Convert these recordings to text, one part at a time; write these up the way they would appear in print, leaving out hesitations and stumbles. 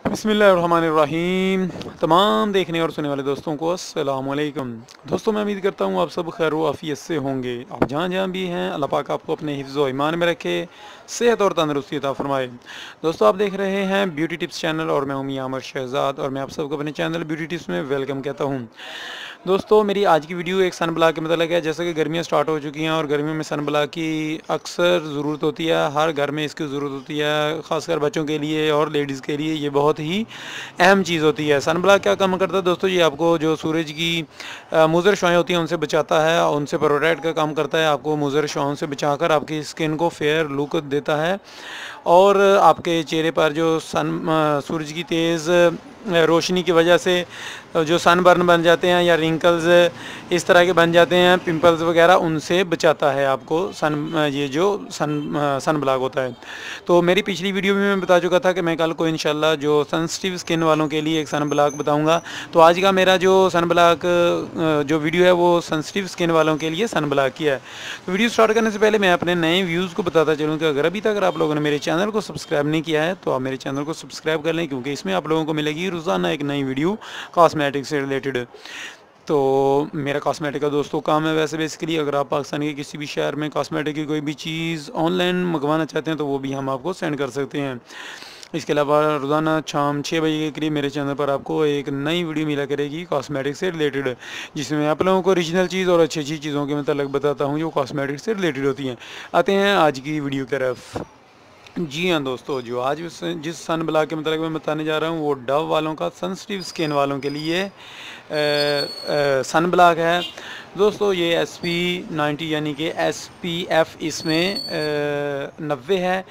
बिस्मिल्लाहिर्रहमानिर्रहीम। तमाम देखने और सुनने वाले दोस्तों को अस्सलाम वालेकुम। दोस्तों, मैं उम्मीद करता हूँ आप सब खैर व आफियत से होंगे। आप जहाँ जहाँ भी हैं, अल्लाह पाक आपको अपने हिफ्ज़ व ईमान में रखे, सेहत और तंदरुस्ती अता फरमाए। दोस्तों, आप देख रहे हैं ब्यूटी टिप्स चैनल और मैं हूँ मियां आमर शहज़ाद और मैं आप सबको अपने चैनल ब्यूटी टिप्स में वेलकम कहता हूँ। दोस्तों, मेरी आज की वीडियो एक सन ब्लॉक के मतलब है। जैसे कि गर्मियाँ स्टार्ट हो चुकी हैं और गर्मियों में सन ब्लॉक की अक्सर ज़रूरत होती है, हर घर में इसकी ज़रूरत होती है, ख़ासकर बच्चों के लिए और लेडीज़ के लिए ये बहुत ही अहम चीज़ होती है। सन ब्लॉक क्या काम करता है दोस्तों? ये आपको जो सूरज की मुज़र शुआएँ होती हैं उनसे बचाता है, उनसे प्रोटेक्ट का काम करता है, आपको मुज़र शुआओं से बचाकर आपकी स्किन को फेयर लुक देता है और आपके चेहरे पर जो सूरज की तेज़ रोशनी की वजह से जो सनबर्न बन जाते हैं या रिंकल्स इस तरह के बन जाते हैं, पिंपल्स वगैरह, उनसे बचाता है आपको ये जो सन ब्लॉक होता है। तो मेरी पिछली वीडियो में मैं बता चुका था कि मैं कल को इंशाल्लाह जो सेंसिटिव स्किन वालों के लिए एक सन ब्लॉक बताऊंगा। तो आज का मेरा जो सन ब्लॉक जो वीडियो है वो सेंसिटिव स्किन वालों के लिए सन ब्लॉक की है। तो वीडियो स्टार्ट करने से पहले मैं अपने नए व्यूज़ को बताता चलूँ कि अगर अभी तक आप लोगों ने मेरे चैनल को सब्सक्राइब नहीं किया है तो आप मेरे चैनल को सब्सक्राइब कर लें, क्योंकि इसमें आप लोगों को मिलेगी रोज़ाना एक नई वीडियो कॉस्मेटिक से रिलेटेड। तो मेरा कॉस्मेटिक का दोस्तों काम है वैसे बेसिकली, अगर आप पाकिस्तान के किसी भी शहर में कॉस्मेटिक की कोई भी चीज़ ऑनलाइन मंगवाना चाहते हैं तो वो भी हम आपको सेंड कर सकते हैं। इसके अलावा रोज़ाना शाम 6 बजे के करीब मेरे चैनल पर आपको एक नई वीडियो मिला करेगी कॉस्मेटिक से रिलेटेड, जिसमें मैं आप लोगों को ओरिजिनल चीज़ और अच्छी अच्छी चीज़ों के मतलब बताता हूँ जो कॉस्मेटिक से रिलेटेड होती हैं। आते हैं आज की वीडियो की तरफ। जी हाँ दोस्तों, जो आज जिस सन ब्लॉक के मतलब मैं बताने जा रहा हूँ वो डव वालों का सेंसिटिव स्किन वालों के लिए सन ब्लॉक है। दोस्तों, ये SP90 यानी कि SPF इसमें 90 है,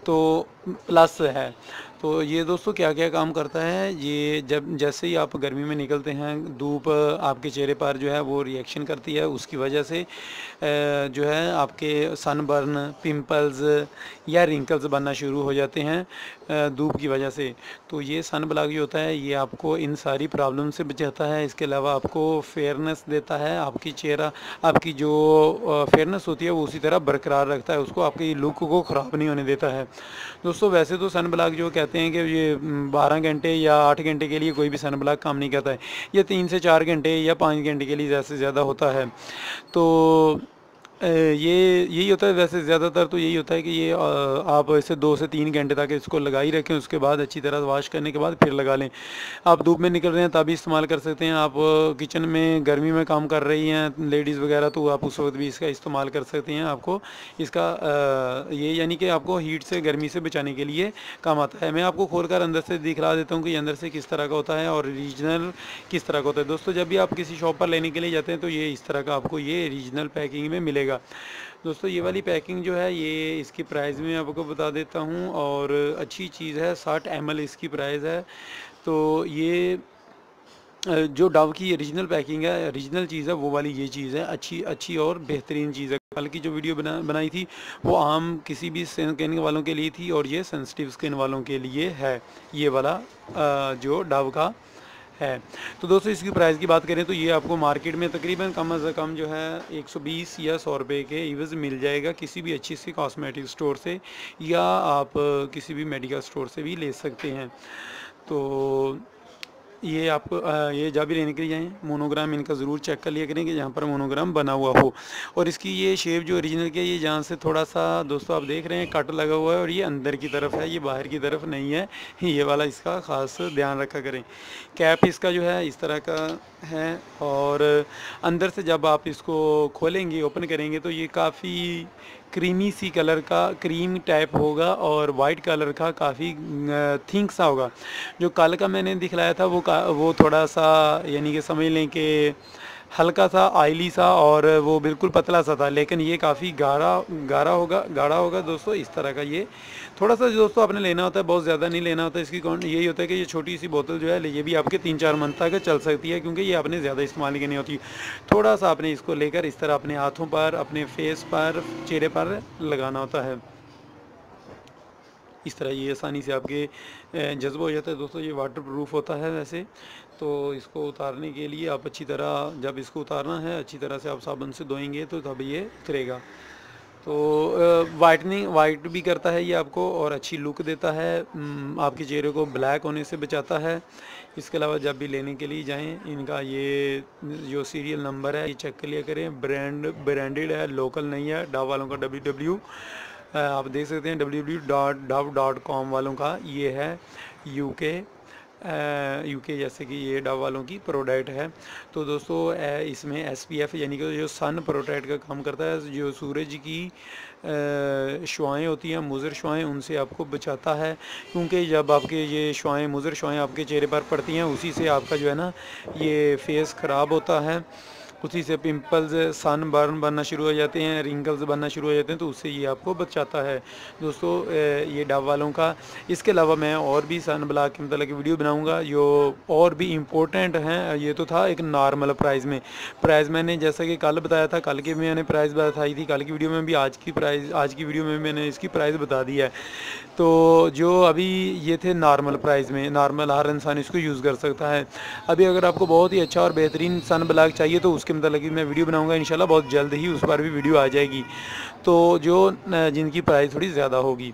तो प्लस है। तो ये दोस्तों क्या क्या काम करता है, ये जब जैसे ही आप गर्मी में निकलते हैं, धूप आपके चेहरे पर जो है वो रिएक्शन करती है, उसकी वजह से जो है आपके सनबर्न, पिंपल्स या रिंकल्स बनना शुरू हो जाते हैं धूप की वजह से। तो ये सन ब्लॉक जो होता है ये आपको इन सारी प्रॉब्लम से बचाता है। इसके अलावा आपको फेयरनेस देता है, आपकी चेहरा आपकी जो फेयरनेस होती है वो उसी तरह बरकरार रखता है, उसको आपकी लुक को ख़राब नहीं होने देता है। दोस्तों, वैसे तो सन ब्लॉक जो कहते हैं कि ये 12 घंटे या 8 घंटे के लिए कोई भी सन ब्लॉक काम नहीं करता है, ये 3 से 4 घंटे या 5 घंटे के लिए ज़्यादा से ज़्यादा होता है। तो ये यही होता है, वैसे ज़्यादातर तो यही होता है कि ये आप इसे 2 से 3 घंटे तक इसको लगा ही रखें, उसके बाद अच्छी तरह वॉश करने के बाद फिर लगा लें। आप धूप में निकल रहे हैं तभी इस्तेमाल कर सकते हैं, आप किचन में गर्मी में काम कर रही हैं लेडीज़ वगैरह तो आप उस वक्त भी इसका इस्तेमाल कर सकते हैं। आपको इसका ये यानी कि आपको हीट से, गर्मी से बचाने के लिए काम आता है। मैं आपको खोलकर अंदर से दिखला देता हूँ कि अंदर से किस तरह का होता है और ओरिजिनल किस तरह का होता है। दोस्तों, जब भी आप किसी शॉप पर लेने के लिए जाते हैं तो ये इस तरह का आपको ये ओरिजिनल पैकिंग में मिलेगा। दोस्तों, ये वाली पैकिंग जो है ये इसकी प्राइस में आपको बता देता हूँ और अच्छी चीज़ है, 60 ml इसकी प्राइस है। तो ये जो डव की ओरिजिनल पैकिंग है, ओरिजिनल चीज़ है, वो वाली ये चीज़ है, अच्छी अच्छी और बेहतरीन चीज़ है। कल की जो वीडियो बनाई थी वो आम किसी भी स्किन वालों के लिए थी और ये सेंसिटिव स्किन वालों के लिए है, ये वाला जो डव का है। तो दोस्तों, इसकी प्राइस की बात करें तो ये आपको मार्केट में तकरीबन कम अज़ कम जो है 120 या 100 रुपये के इवज़ मिल जाएगा किसी भी अच्छी सी कॉस्मेटिक स्टोर से, या आप किसी भी मेडिकल स्टोर से भी ले सकते हैं। तो ये आपको ये जब भी लेने के लिए जाएँ मोनोग्राम इनका ज़रूर चेक कर लिया करें कि जहाँ पर मोनोग्राम बना हुआ हो। और इसकी ये शेप जो ओरिजिनल की है, ये जहाँ से थोड़ा सा दोस्तों आप देख रहे हैं कट लगा हुआ है और ये अंदर की तरफ है, ये बाहर की तरफ नहीं है, ये वाला इसका ख़ास ध्यान रखा करें। कैप इसका जो है इस तरह का है और अंदर से जब आप इसको खोलेंगे, ओपन करेंगे तो ये काफ़ी क्रीमी सी कलर का क्रीम टाइप होगा और वाइट कलर का काफ़ी थिंक सा होगा। जो कल का मैंने दिखलाया था वो थोड़ा सा यानी कि समझ लें कि हल्का सा ऑयली सा और वो बिल्कुल पतला सा था, लेकिन ये काफ़ी गाढ़ा होगा दोस्तों। इस तरह का ये थोड़ा सा दोस्तों आपने लेना होता है, बहुत ज़्यादा नहीं लेना होता। इसकी कौन यही होता है कि ये छोटी सी बोतल जो है ये भी आपके 3-4 मंथ तक चल सकती है, क्योंकि ये आपने ज़्यादा इस्तेमाल नहीं करनी होती। थोड़ा सा आपने इसको लेकर इस तरह अपने हाथों पर, अपने फेस पर, चेहरे पर लगाना होता है। इस तरह ये आसानी से आपके जज्ब हो जाता है। दोस्तों, ये वाटर प्रूफ होता है वैसे, तो इसको उतारने के लिए आप अच्छी तरह, जब इसको उतारना है अच्छी तरह से आप साबुन से धोएंगे तो तब ये उतरेगा। तो वाइट भी करता है ये आपको और अच्छी लुक देता है, आपके चेहरे को ब्लैक होने से बचाता है। इसके अलावा जब भी लेने के लिए जाएं, इनका ये जो सीरियल नंबर है ये चेक कर लिया करें। ब्रांडेड है, लोकल नहीं है। डव वालों का www आप देख सकते हैं www.dove.com वालों का ये है यूके जैसे कि ये डव वालों की प्रोडक्ट है। तो दोस्तों इसमें SPF यानी कि जो सन प्रोटेक्ट का काम करता है, जो सूरज की शुआएँ होती हैं, मुज़र शुआएँ, उनसे आपको बचाता है। क्योंकि जब आपके ये शुआएँ, मुज़र शुआएँ आपके चेहरे पर पड़ती हैं, उसी से आपका जो है ना ये फेस ख़राब होता है, उसी से पिंपल्स, सन बर्न बनना शुरू हो जाते हैं, रिंकल्स बनना शुरू हो जाते हैं। तो उससे ये आपको बचाता है दोस्तों ये डव वालों का। इसके अलावा मैं और भी सन ब्लॉक के मतलब की वीडियो बनाऊंगा जो और भी इम्पोर्टेंट हैं। ये तो था एक नॉर्मल प्राइस में। प्राइस मैंने जैसा कि कल बताया था, कल की मैंने प्राइस बताई थी कल की वीडियो में भी, आज की वीडियो में मैंने इसकी प्राइस बता दी है। तो जो अभी ये थे नॉर्मल प्राइस में, नॉर्मल हर इंसान इसको यूज़ कर सकता है। अभी अगर आपको बहुत ही अच्छा और बेहतरीन सन ब्लॉक चाहिए तो उसके मतलब की मैं वीडियो बनाऊंगा इंशाल्लाह, बहुत जल्द ही उस पर भी वीडियो आ जाएगी, तो जो जिनकी प्राइस थोड़ी ज़्यादा होगी।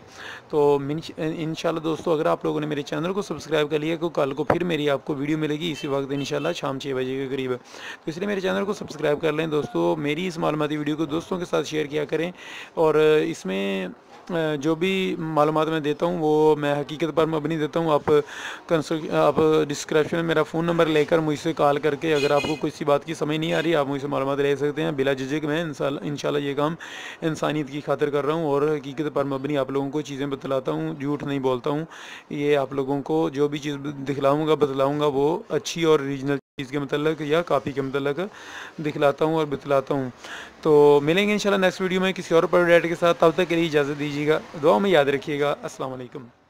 तो इंशाल्लाह दोस्तों, अगर आप लोगों ने मेरे चैनल को सब्सक्राइब कर लिया तो कल को फिर मेरी आपको वीडियो मिलेगी इसी वक्त इंशाल्लाह शाम 6 बजे के करीब। तो इसलिए मेरे चैनल को सब्सक्राइब कर लें दोस्तों। मेरी इस मालूमाती वीडियो को दोस्तों के साथ शेयर किया करें, और इसमें जो भी मालूमात मैं देता हूँ वो मैं हकीकत पर मबनी देता हूँ। आप डिस्क्रिप्शन में मेरा फ़ोन नंबर लेकर मुझसे कॉल करके अगर आपको किसी बात की समझ नहीं आ रही, आप मुझसे मालूमात ले सकते हैं बिला झिझक। मैं इंशाल्लाह ये काम इंसानियत की खातिर कर रहा हूँ और हकीकत पर मबनी आप लोगों को चीज़ें बतलाता हूँ, झूठ नहीं बोलता हूँ। ये आप लोगों को जो भी चीज़ दिखलाऊँगा बतलाऊँगा वो अच्छी और रीजनल चीज़ के मतलब या काफ़ी के मतलब दिखलाता हूँ और बतलाता हूँ। तो मिलेंगे इंशाल्लाह नेक्स्ट वीडियो में किसी और प्रोडक्ट के साथ। तब तक के लिए इजाज़त दीजिएगा, दुआ में याद रखिएगा। अस्सलाम वालेकुम।